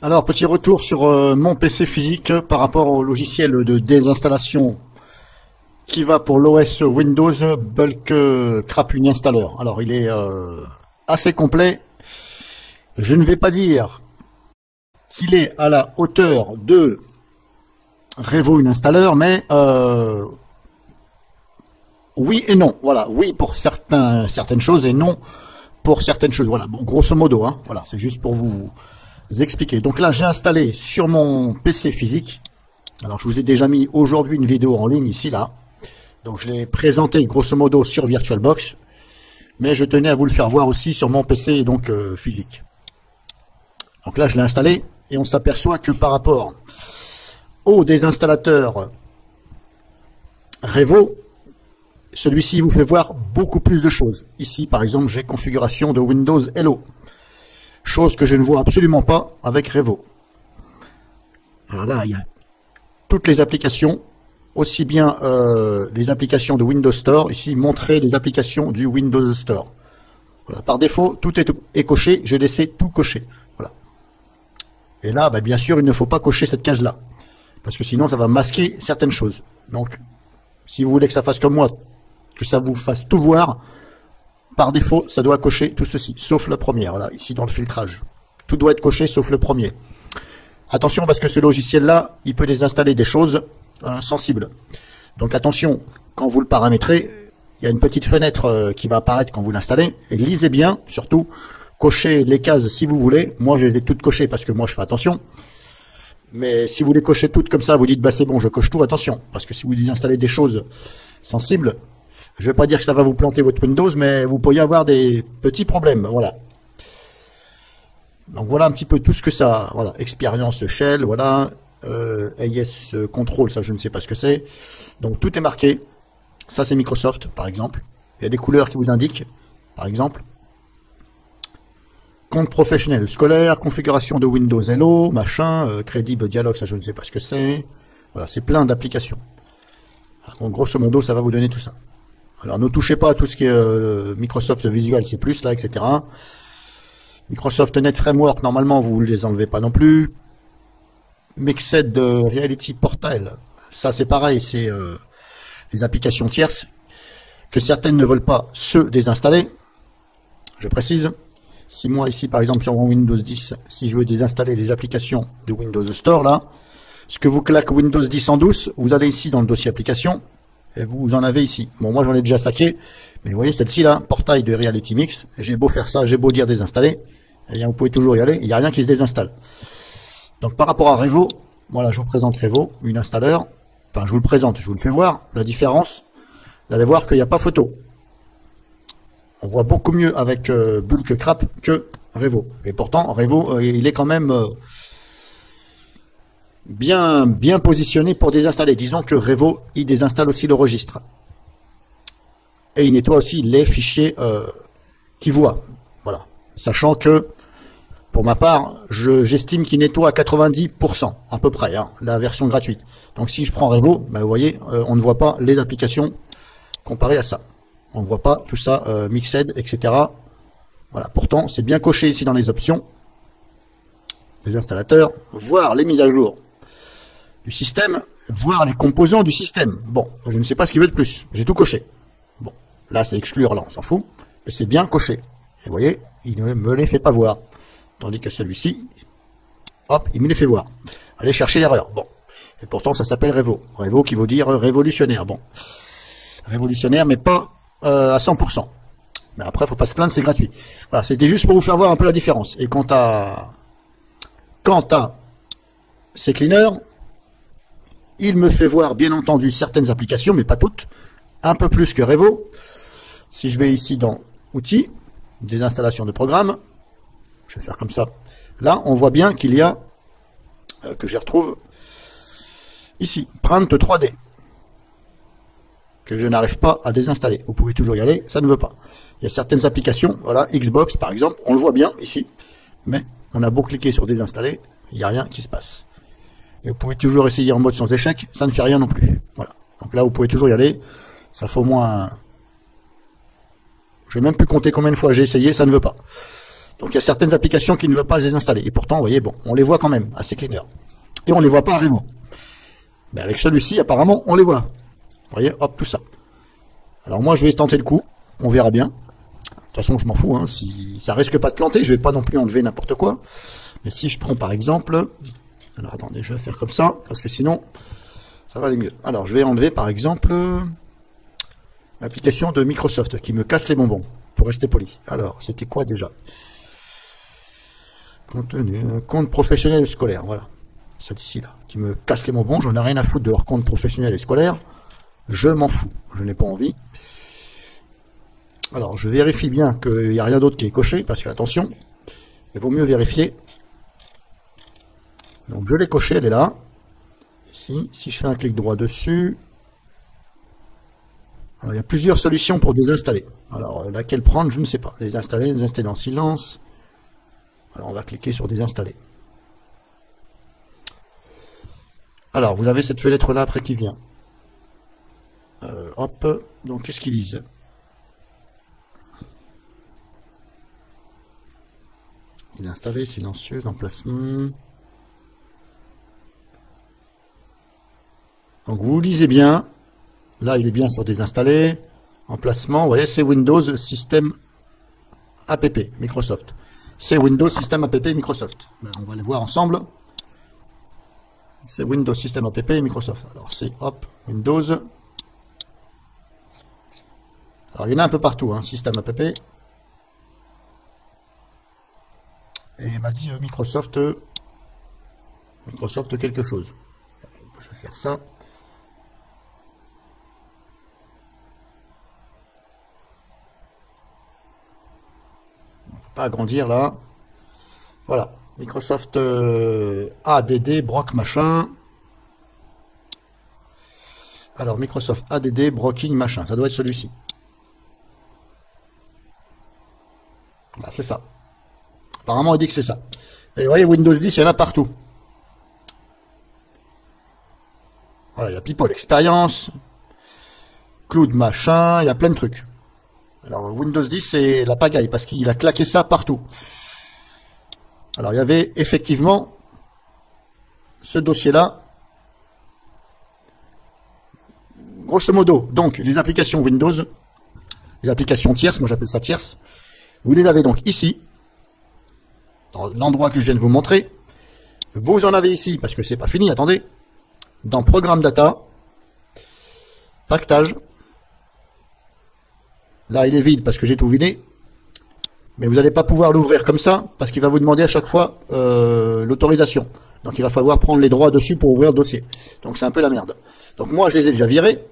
Alors, petit retour sur mon PC physique par rapport au logiciel de désinstallation qui va pour l'OS Windows Bulk Crap Installer. Alors, il est assez complet. Je ne vais pas dire qu'il est à la hauteur de Revo Installer, mais oui et non. Voilà, oui pour certaines choses et non pour certaines choses. Voilà, bon, grosso modo, hein, voilà, c'est juste pour vous expliquer. Donc là, j'ai installé sur mon PC physique. Alors, je vous ai déjà mis aujourd'hui une vidéo en ligne ici, là. Donc, je l'ai présenté grosso modo sur VirtualBox, mais je tenais à vous le faire voir aussi sur mon PC donc physique. Donc là, je l'ai installé et on s'aperçoit que par rapport au désinstallateur Revo, celui-ci vous fait voir beaucoup plus de choses. Ici, par exemple, j'ai configuration de Windows Hello. Chose que je ne vois absolument pas avec Revo. Alors là, il y a toutes les applications, aussi bien les applications de Windows Store. Ici, montrer les applications du Windows Store. Voilà. Par défaut, tout est coché. J'ai laissé tout coché. Voilà. Et là, bah, bien sûr, il ne faut pas cocher cette case-là. Parce que sinon, ça va masquer certaines choses. Donc, si vous voulez que ça fasse comme moi, que ça vous fasse tout voir, par défaut, ça doit cocher tout ceci, sauf la première, voilà, ici dans le filtrage. Tout doit être coché, sauf le premier. Attention, parce que ce logiciel-là, il peut désinstaller des choses sensibles. Donc attention, quand vous le paramétrez, il y a une petite fenêtre qui va apparaître quand vous l'installez. Et lisez bien, surtout, cochez les cases si vous voulez. Moi, je les ai toutes cochées parce que moi, je fais attention. Mais si vous les cochez toutes comme ça, vous dites, bah c'est bon, je coche tout, attention. Parce que si vous désinstallez des choses sensibles, je ne vais pas dire que ça va vous planter votre Windows, mais vous pourriez avoir des petits problèmes, voilà. Donc voilà un petit peu tout ce que ça, voilà, expérience shell, voilà, AS control, ça je ne sais pas ce que c'est. Donc tout est marqué. Ça c'est Microsoft, par exemple. Il y a des couleurs qui vous indiquent, par exemple. Compte professionnel scolaire, configuration de Windows Hello, machin, crédible dialogue, ça je ne sais pas ce que c'est. Voilà, c'est plein d'applications. Donc grosso modo, ça va vous donner tout ça. Alors ne touchez pas à tout ce qui est Microsoft Visual C+, là, etc. Microsoft Net Framework, normalement, vous ne les enlevez pas non plus. Mixed Reality Portal, ça c'est pareil, c'est les applications tierces que certaines ne veulent pas se désinstaller. Je précise. Si moi ici, par exemple, sur mon Windows 10, si je veux désinstaller les applications de Windows Store, là, ce que vous claque Windows 10 en douce, vous allez ici dans le dossier application, et vous en avez ici. Bon, moi j'en ai déjà saqué, mais vous voyez celle-ci là, portail de Reality Mix, j'ai beau faire ça, j'ai beau dire désinstaller, eh bien vous pouvez toujours y aller, il n'y a rien qui se désinstalle. Donc par rapport à Revo, voilà, je vous présente Revo, une installeur, enfin je vous le présente, je vous le fais voir, la différence, vous allez voir qu'il n'y a pas photo. On voit beaucoup mieux avec Bulk Crap que Revo. Et pourtant, Revo, il est quand même bien positionné pour désinstaller. Disons que Revo, il désinstalle aussi le registre. Et il nettoie aussi les fichiers qu'il voit. Voilà. Sachant que, pour ma part, j'estime qu'il nettoie à 90%, à peu près, hein, la version gratuite. Donc si je prends Revo, ben, vous voyez, on ne voit pas les applications comparées à ça. On ne voit pas tout ça, Mixed, etc. Voilà. Pourtant, c'est bien coché ici dans les options des installateurs, voir les mises à jour du système, voir les composants du système. Bon, je ne sais pas ce qu'il veut de plus. J'ai tout coché. Bon, là, c'est exclure, là, on s'en fout. Mais c'est bien coché. Et vous voyez, il ne me les fait pas voir. Tandis que celui-ci, hop, il me les fait voir. Allez chercher l'erreur. Bon. Et pourtant, ça s'appelle Revo. Revo qui veut dire révolutionnaire. Bon. Révolutionnaire, mais pas à 100%. Mais après, il ne faut pas se plaindre, c'est gratuit. Voilà, c'était juste pour vous faire voir un peu la différence. Et quant à CCleaner, il me fait voir, bien entendu, certaines applications, mais pas toutes, un peu plus que Revo. Si je vais ici dans Outils, des installations de programmes, je vais faire comme ça. Là, on voit bien qu'il y a, que je retrouve ici, Print 3D, que je n'arrive pas à désinstaller. Vous pouvez toujours y aller, ça ne veut pas. Il y a certaines applications, voilà, Xbox par exemple, on le voit bien ici, mais on a beau cliquer sur désinstaller, il n'y a rien qui se passe. Et vous pouvez toujours essayer en mode sans échec, ça ne fait rien non plus. Voilà. Donc là, vous pouvez toujours y aller. Ça fait au moins... Je vais même plus compter combien de fois j'ai essayé, ça ne veut pas. Donc il y a certaines applications qui ne veulent pas les installer. Et pourtant, vous voyez, bon, on les voit quand même, assez cleaner. Et on ne les voit pas à Revo. Mais avec celui-ci, apparemment, on les voit. Vous voyez, hop, tout ça. Alors moi, je vais tenter le coup. On verra bien. De toute façon, je m'en fous. Hein. Si ça risque pas de planter, je vais pas non plus enlever n'importe quoi. Mais si je prends par exemple... Alors attendez, je vais faire comme ça, parce que sinon, ça va aller mieux. Alors, je vais enlever par exemple l'application de Microsoft qui me casse les bonbons, pour rester poli. Alors, c'était quoi déjà? Contenu, compte professionnel et scolaire, voilà. Celle-ci là, qui me casse les bonbons, j'en ai rien à foutre de leur compte professionnel et scolaire. Je m'en fous, je n'ai pas envie. Alors, je vérifie bien qu'il n'y a rien d'autre qui est coché, parce que attention, il vaut mieux vérifier. Donc, je l'ai coché, elle est là. Ici, si je fais un clic droit dessus, alors, il y a plusieurs solutions pour désinstaller. Alors, laquelle prendre, je ne sais pas. Les installer en silence. Alors, on va cliquer sur désinstaller. Alors, vous avez cette fenêtre-là après qui vient. Hop, donc qu'est-ce qu'ils disent? Désinstaller, silencieuse, emplacement. Donc vous lisez bien. Là, il est bien sur désinstaller. Emplacement, vous voyez, c'est Windows System App Microsoft. C'est Windows System App Microsoft. Ben, on va les voir ensemble. C'est Windows System App Microsoft. Alors c'est hop, Windows. Alors il y en a un peu partout, hein, System App. Et il m'a dit Microsoft quelque chose. Je vais faire ça. On ne peut pas agrandir là. Voilà. Microsoft ADD, Brock machin. Alors Microsoft ADD, Brocking machin. Ça doit être celui-ci. Là, c'est ça. Apparemment, il dit que c'est ça. Et vous voyez, Windows 10, il y en a partout. Voilà, il y a People Experience, Cloud machin, il y a plein de trucs. Alors, Windows 10, c'est la pagaille, parce qu'il a claqué ça partout. Alors, il y avait effectivement ce dossier-là. Grosso modo, donc, les applications Windows, les applications tierces, moi j'appelle ça tierces, vous les avez donc ici, dans l'endroit que je viens de vous montrer. Vous en avez ici, parce que c'est pas fini, attendez, dans Programme Data, Pactage. Là, il est vide parce que j'ai tout vidé. Mais vous n'allez pas pouvoir l'ouvrir comme ça, parce qu'il va vous demander à chaque fois l'autorisation. Donc il va falloir prendre les droits dessus pour ouvrir le dossier. Donc c'est un peu la merde. Donc moi, je les ai déjà virés.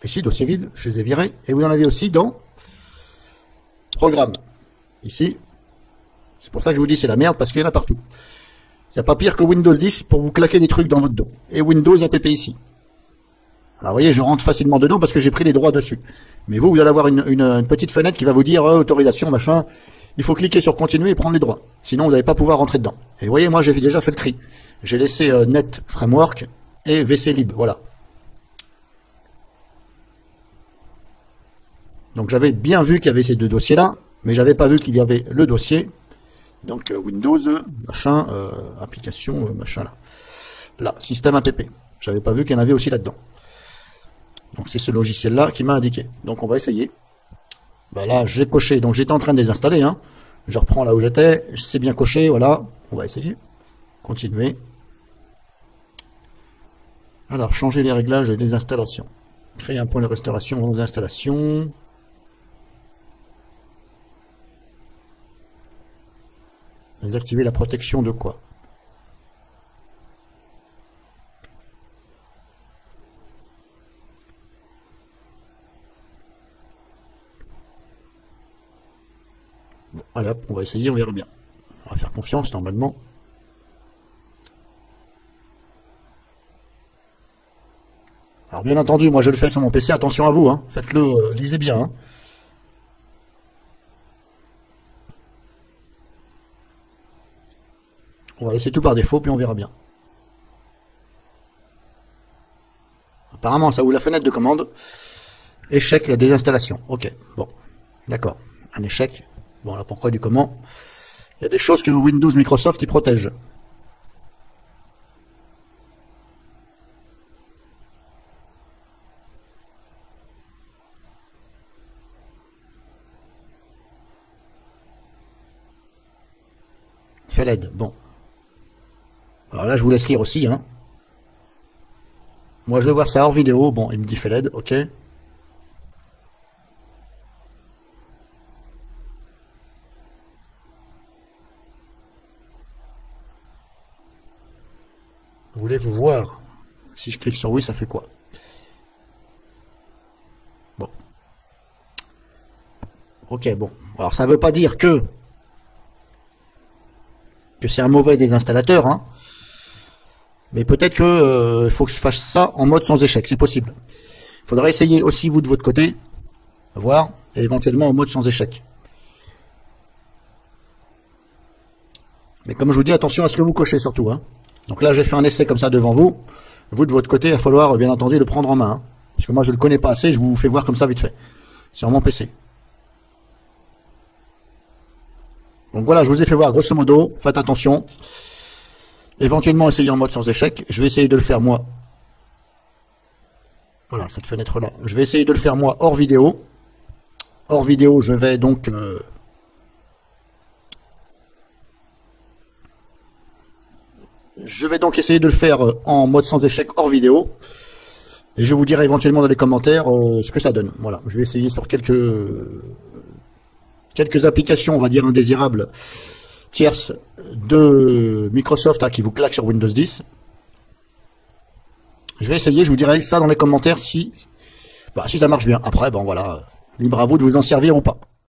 Ici, dossier vide, je les ai virés. Et vous en avez aussi dans Programme. Ici. C'est pour ça que je vous dis c'est la merde, parce qu'il y en a partout. Il n'y a pas pire que Windows 10 pour vous claquer des trucs dans votre dos. Et Windows App ici. Alors vous voyez, je rentre facilement dedans parce que j'ai pris les droits dessus. Mais vous allez avoir une petite fenêtre qui va vous dire autorisation, machin. Il faut cliquer sur continuer et prendre les droits. Sinon, vous n'allez pas pouvoir rentrer dedans. Et vous voyez, moi, j'ai déjà fait le tri. J'ai laissé Net Framework et VC Lib. Voilà. Donc, j'avais bien vu qu'il y avait ces deux dossiers-là, mais j'avais pas vu qu'il y avait le dossier. Donc, Windows, machin, application, machin, là. Là, système app. J'avais pas vu qu'il y en avait aussi là-dedans. Donc, c'est ce logiciel-là qui m'a indiqué. Donc, on va essayer. Ben là, j'ai coché. Donc, j'étais en train de désinstaller. Hein. Je reprends là où j'étais. C'est bien coché. Voilà. On va essayer. Continuer. Alors, changer les réglages des installations. Créer un point de restauration aux installations. Désactiver la protection de quoi? Bon, allez hop, on va essayer, on verra bien. On va faire confiance normalement. Alors bien entendu, moi je le fais sur mon PC, attention à vous, hein. Faites-le, lisez bien. Hein. On va laisser tout par défaut, puis on verra bien. Apparemment, ça ouvre la fenêtre de commande. Échec la désinstallation. Ok, bon, d'accord. Un échec. Bon, là, pourquoi du comment? Il y a des choses que Windows, Microsoft, ils protègent. Fait l'aide. Bon. Alors là, je vous laisse lire aussi. Hein. Moi, je vais voir ça hors vidéo. Bon, il me dit fait l'aide. Ok. Voulez-vous voir? Si je clique sur oui, ça fait quoi? Bon. Ok, bon. Alors, ça ne veut pas dire que c'est un mauvais désinstallateur, hein. Mais peut-être que faut que je fasse ça en mode sans échec, c'est possible. Il faudra essayer aussi vous de votre côté, voir, et éventuellement en mode sans échec. Mais comme je vous dis, attention à ce que vous cochez surtout, hein. Donc là, j'ai fait un essai comme ça devant vous. Vous de votre côté, il va falloir bien entendu le prendre en main, hein. Parce que moi je le connais pas assez, je vous fais voir comme ça vite fait. Sur mon PC. Donc voilà, je vous ai fait voir grosso modo, faites attention. Éventuellement, essayez en mode sans échec. Je vais essayer de le faire moi. Voilà, cette fenêtre-là. Je vais essayer de le faire moi hors vidéo. Hors vidéo, je vais donc... essayer de le faire en mode sans échec hors vidéo. Et je vous dirai éventuellement dans les commentaires ce que ça donne. Voilà, je vais essayer sur quelques applications, on va dire indésirables, tierces de Microsoft qui vous claquent sur Windows 10. Je vais essayer, je vous dirai ça dans les commentaires si ça marche bien. Après, bon voilà, libre à vous de vous en servir ou pas.